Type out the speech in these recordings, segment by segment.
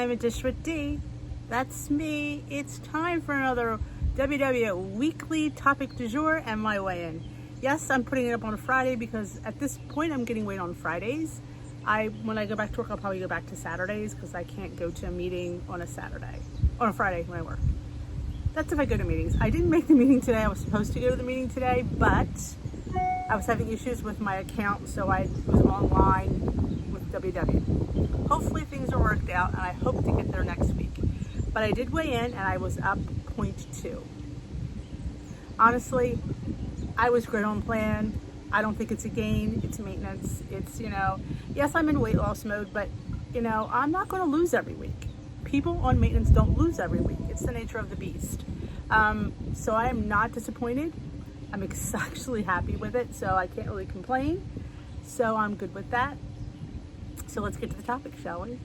I'm a dish with D. That's me. It's time for another WW weekly topic du jour and my weigh-in. Yes, I'm putting it up on a Friday because at this point I'm getting weighed on Fridays. When I go back to work, I'll probably go back to Saturdays because I can't go to a meeting on a Friday when I work. That's if I go to meetings. I didn't make the meeting today. I was supposed to go to the meeting today, but I was having issues with my account, so I was online with WW. Hopefully things are worked out, and I hope to get there next week. But I did weigh in, and I was up 0.2. Honestly, I was great on plan. I don't think it's a gain. It's maintenance. It's, yes, I'm in weight loss mode, but, I'm not going to lose every week. People on maintenance don't lose every week. It's the nature of the beast. So I am not disappointed. I'm actually happy with it, so I can't really complain. So I'm good with that. So let's get to the topic, shall we?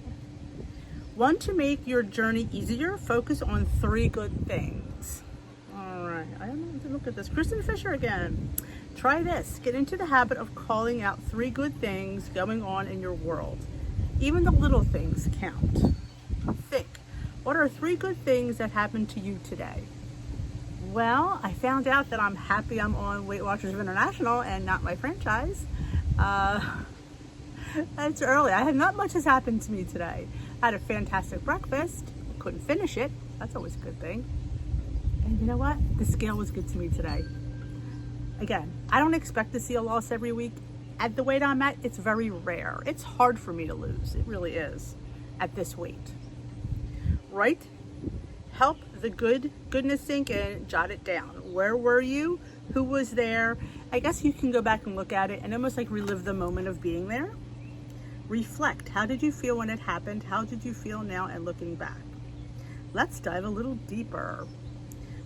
Want to make your journey easier? Focus on 3 good things. All right, I don't know to look at this. Kristen Fisher again. Try this. Get into the habit of calling out 3 good things going on in your world. Even the little things count. Think, what are 3 good things that happened to you today? Well, I found out that I'm happy I'm on Weight Watchers International and not my franchise. It's early. Not much has happened to me today. I had a fantastic breakfast. Couldn't finish it. That's always a good thing. And you know what? The scale was good to me today. Again, I don't expect to see a loss every week. At the weight I'm at, it's very rare. It's hard for me to lose. It really is at this weight. Right? Help the goodness sink in, jot it down. Where were you? Who was there? I guess you can go back and look at it and almost like relive the moment of being there. Reflect. How did you feel when it happened? How did you feel now and looking back? Let's dive a little deeper.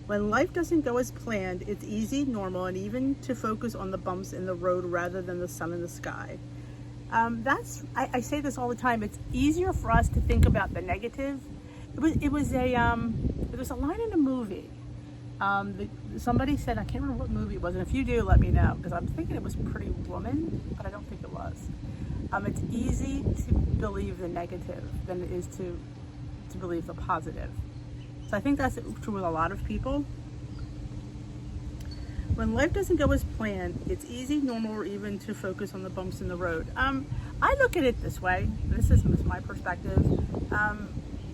When life doesn't go as planned, it's easy, normal, and even to focus on the bumps in the road rather than the sun in the sky. I say this all the time. It's easier for us to think about the negative. It was a line in a movie. Somebody said, I can't remember what movie it was, and if you do, let me know, because I'm thinking it was Pretty Woman, but I don't think it was. It's easy to believe the negative than it is to believe the positive. So I think that's true with a lot of people. When life doesn't go as planned, it's easy, normal, or even to focus on the bumps in the road. I look at it this way. This is my perspective.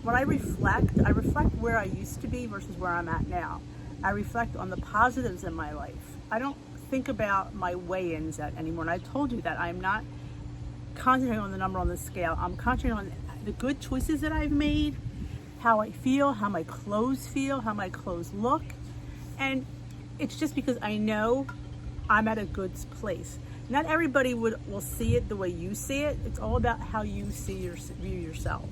When I reflect where I used to be versus where I'm at now. I reflect on the positives in my life. I don't think about my weigh-ins anymore. And I told you that I'm not concentrating on the number on the scale. I'm concentrating on the good choices that I've made, how I feel, how my clothes feel, how my clothes look. And it's just because I know I'm at a good place. Not everybody will see it the way you see it. It's all about how you view yourself.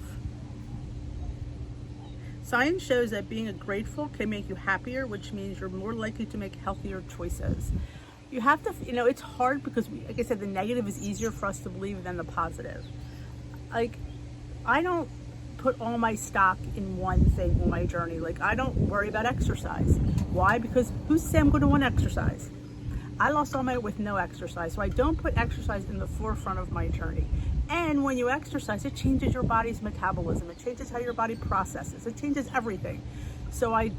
Science shows that being grateful can make you happier, which means you're more likely to make healthier choices. You have to, it's hard because, like I said, the negative is easier for us to believe than the positive. Like, I don't put all my stock in one thing on my journey. Like, I don't worry about exercise. Why? Because who's to say I'm going to want to exercise? I lost all my weight with no exercise, so I don't put exercise in the forefront of my journey. And when you exercise, it changes your body's metabolism. It changes how your body processes. It changes everything. So I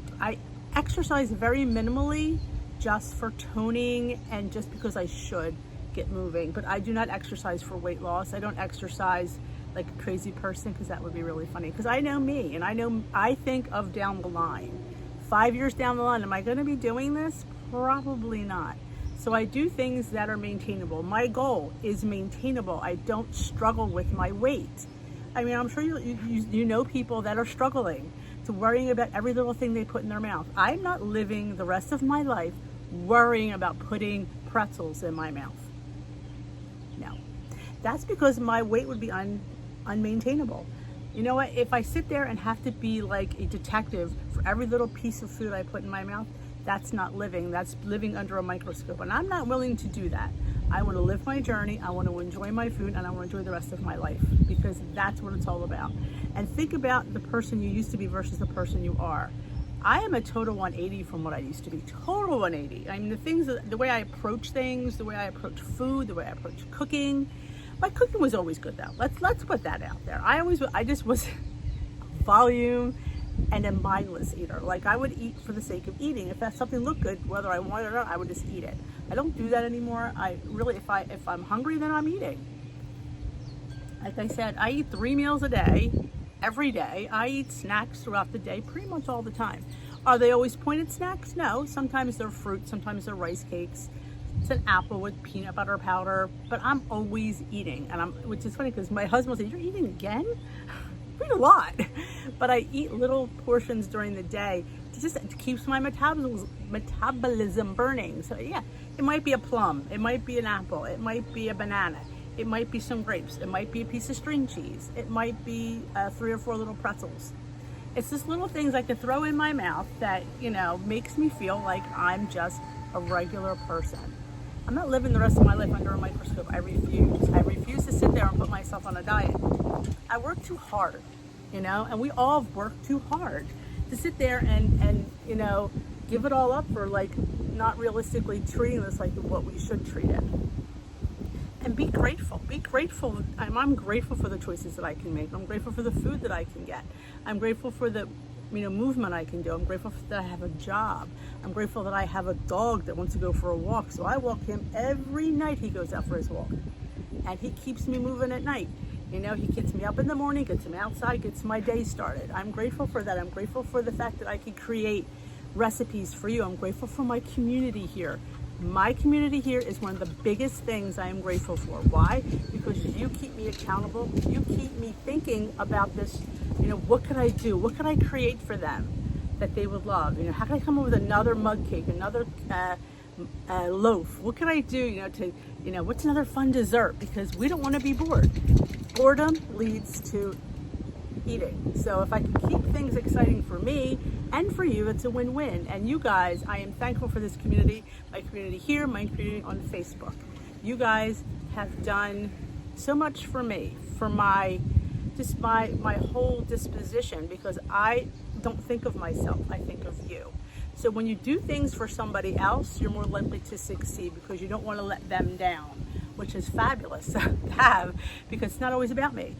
exercise very minimally just for toning and just because I should get moving. But I do not exercise for weight loss. I don't exercise like a crazy person because that would be really funny. Because I know me and I think of down the line. 5 years down the line, am I going to be doing this? Probably not. So I do things that are maintainable. My goal is maintainable. I don't struggle with my weight. I mean, I'm sure you know people that are struggling to worrying about every little thing they put in their mouth. I'm not living the rest of my life worrying about putting pretzels in my mouth. No. That's because my weight would be unmaintainable. You know what? If I sit there and have to be like a detective for every little piece of food I put in my mouth, that's not living. That's living under a microscope. And I'm not willing to do that. I want to live my journey. I want to enjoy my food and I want to enjoy the rest of my life because that's what it's all about. And think about the person you used to be versus the person you are. I am a total 180 from what I used to be. Total 180. I mean, the way I approach things, the way I approach food, the way I approach cooking. My cooking was always good though. Let's put that out there. I just was volume, and a mindless eater. Like, I would eat for the sake of eating. If that something looked good, whether I wanted it or not, I would just eat it. I don't do that anymore. I really, if I'm hungry, then I'm eating. Like I said, I eat 3 meals a day, every day. I eat snacks throughout the day, pretty much all the time. Are they always pointed snacks? No. Sometimes they're fruit, sometimes they're rice cakes. It's an apple with peanut butter powder, but I'm always eating, which is funny because my husband will say, "You're eating again?" I eat a lot, but I eat little portions during the day. It keeps my metabolism burning. So yeah, it might be a plum, it might be an apple, it might be a banana, it might be some grapes, it might be a piece of string cheese, it might be 3 or 4 little pretzels. It's just little things I can throw in my mouth that, makes me feel like I'm just a regular person. I'm not living the rest of my life under a microscope. I refuse. I refuse to sit there and put myself on a diet. I work too hard, and we all work too hard to sit there and give it all up for like not realistically treating this like what we should treat it. And be grateful. Be grateful. I'm grateful for the choices that I can make. I'm grateful for the food that I can get. I'm grateful for the movement I can do. I'm grateful that I have a job. I'm grateful that I have a dog that wants to go for a walk. So I walk him every night. He goes out for his walk, and he keeps me moving at night. He gets me up in the morning, gets me outside, gets my day started. I'm grateful for that. I'm grateful for the fact that I can create recipes for you. I'm grateful for my community here. My community here is one of the biggest things I am grateful for. Why? Because you keep me accountable. You keep me thinking about this. What could I do? What could I create for them that they would love? How can I come up with another mug cake, another loaf? What can I do? What's another fun dessert? Because we don't want to be bored. Boredom leads to eating. So if I can keep things exciting for me and for you, it's a win-win. And you guys, I am thankful for this community, my community here, my community on Facebook. You guys have done so much for me, for my whole disposition, because I don't think of myself, I think of you. So when you do things for somebody else, you're more likely to succeed because you don't want to let them down, which is fabulous to have, because it's not always about me.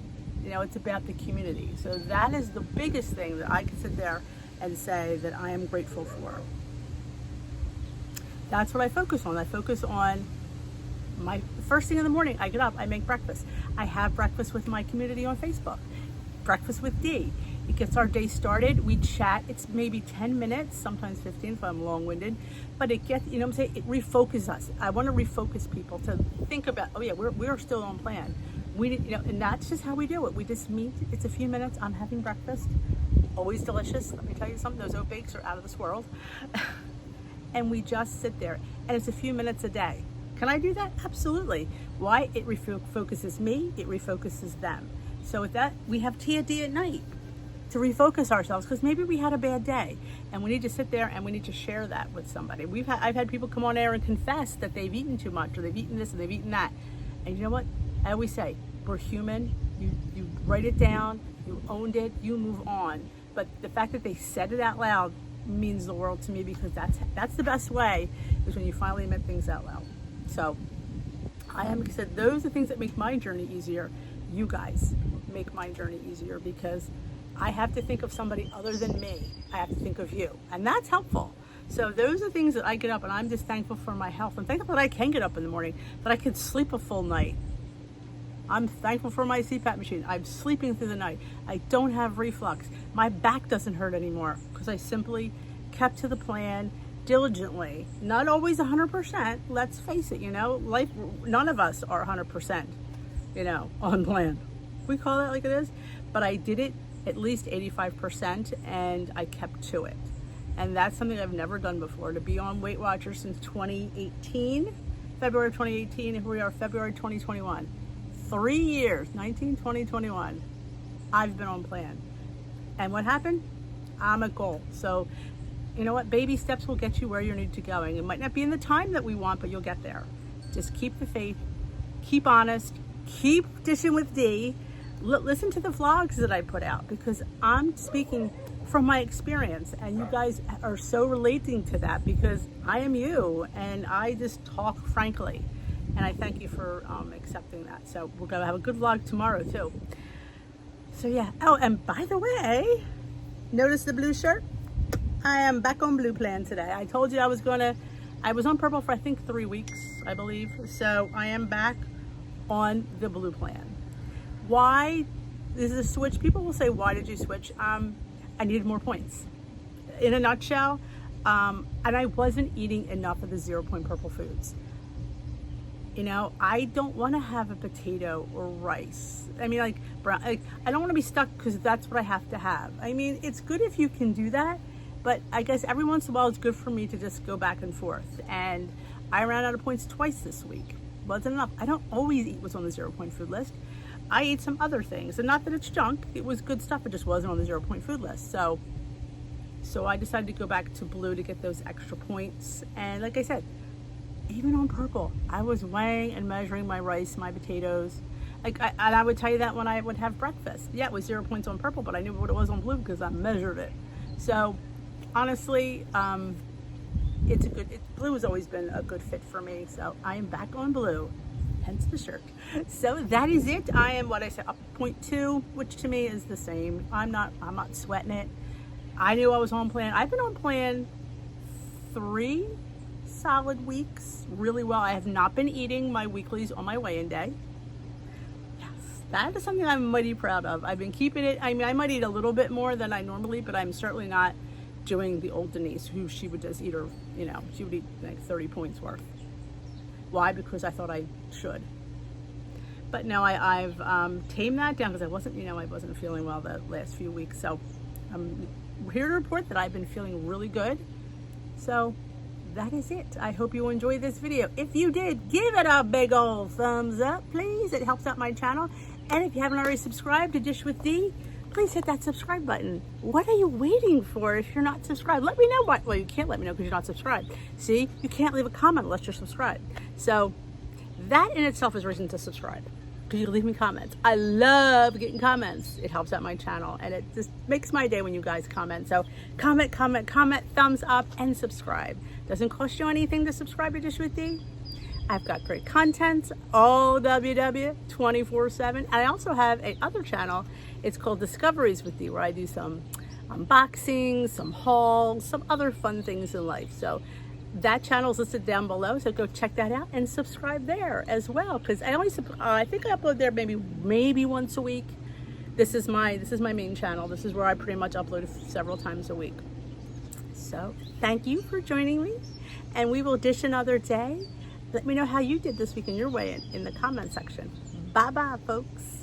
It's about the community. So that is the biggest thing that I can sit there and say that I am grateful for. That's what I focus on. I focus on my first thing in the morning. I get up, I make breakfast. I have breakfast with my community on Facebook. Breakfast with D. It gets our day started. We chat. It's maybe 10 minutes, sometimes 15 if I'm long-winded, but it gets, it refocuses us. I want to refocus people to think about, oh yeah, we're still on plan. And that's just how we do it. We just meet. It's a few minutes. I'm having breakfast. Always delicious. Let me tell you something. Those oat bakes are out of this world. And we just sit there. And it's a few minutes a day. Can I do that? Absolutely. Why? It refocuses me. It refocuses them. So with that, we have tea at night to refocus ourselves, because maybe we had a bad day and we need to sit there and we need to share that with somebody. I've had people come on air and confess that they've eaten too much, or they've eaten this and they've eaten that. And you know what? I always say, we're human. You write it down, you owned it, you move on. But the fact that they said it out loud means the world to me, because that's the best way, is when you finally admit things out loud. So like I said, those are things that make my journey easier. You guys make my journey easier, because I have to think of somebody other than me. I have to think of you, and that's helpful. So those are things that I get up, and I'm just thankful for my health. I'm thankful that I can get up in the morning, that I can sleep a full night. I'm thankful for my CPAP machine. I'm sleeping through the night. I don't have reflux. My back doesn't hurt anymore, because I simply kept to the plan diligently. Not always 100%. Let's face it, life, none of us are 100%, on plan. We call it like it is. But I did it at least 85%, and I kept to it. And that's something I've never done before, to be on Weight Watchers since 2018, February of 2018, and here we are, February 2021. 3 years, 19, 20, 21, I've been on plan. And what happened? I'm at goal. So, you know what? Baby steps will get you where you need to go. And it might not be in the time that we want, but you'll get there. Just keep the faith, keep honest, keep dishing with D. Listen to the vlogs that I put out, because I'm speaking from my experience, and you guys are so relating to that, because I am you, and I just talk frankly. And I thank you for accepting that. So we're going to have a good vlog tomorrow too. So yeah. Oh, and by the way, notice the blue shirt? I am back on blue plan today. I told you I was on purple for I think 3 weeks, I believe. So I am back on the blue plan. Why is this a switch? People will say, why did you switch? I needed more points. In a nutshell, and I wasn't eating enough of the 0 point purple foods. You know, I don't want to have a potato or rice. I mean, like I don't want to be stuck because that's what I have to have. I mean, it's good if you can do that, but I guess every once in a while it's good for me to just go back and forth. And I ran out of points twice this week. Wasn't enough. I don't always eat what's on the 0 point food list. I ate some other things, and not that it's junk. It was good stuff. It just wasn't on the 0 point food list. So I decided to go back to blue to get those extra points. And like I said, even on purple, I was weighing and measuring my rice, my potatoes. And I would tell you that when I would have breakfast. Yeah, it was 0 points on purple, but I knew what it was on blue because I measured it. So honestly, blue has always been a good fit for me. So I am back on blue, hence the shirt. So that is it. I am what I said, up 0.2, which to me is the same. I'm not sweating it. I knew I was on plan. I've been on plan 3 solid weeks really well. I have not been eating my weeklies on my weigh-in day. Yes, that is something I'm mighty proud of. I've been keeping it. I mean, I might eat a little bit more than I normally, but I'm certainly not doing the old Denise, who she would just eat her, you know, she would eat like 30 points worth. Why? Because I thought I should. But no, I've tamed that down because I wasn't feeling well the last few weeks. So I'm here to report that I've been feeling really good. So that is it. I hope you enjoyed this video. If you did, give it a big old thumbs up, please. It helps out my channel. And if you haven't already subscribed to Dish with D, please hit that subscribe button. What are you waiting for if you're not subscribed? Let me know why. Well, you can't let me know because you're not subscribed. See, you can't leave a comment unless you're subscribed. So that in itself is reason to subscribe, because you can leave me comments. I love getting comments. It helps out my channel, and it just makes my day when you guys comment. So comment, thumbs up, and subscribe. Doesn't cost you anything to subscribe to Dish with D. I've got great content, all WW 24/7. And I also have another channel. It's called Discoveries with D, where I do some unboxings, some hauls, some other fun things in life. So that channel is listed down below, so go check that out and subscribe there as well. Because I think I upload there maybe once a week. This is my main channel. This is where I pretty much upload several times a week. So thank you for joining me, and we will dish another day. Let me know how you did this week in your weigh-in in the comment section. Bye bye, folks.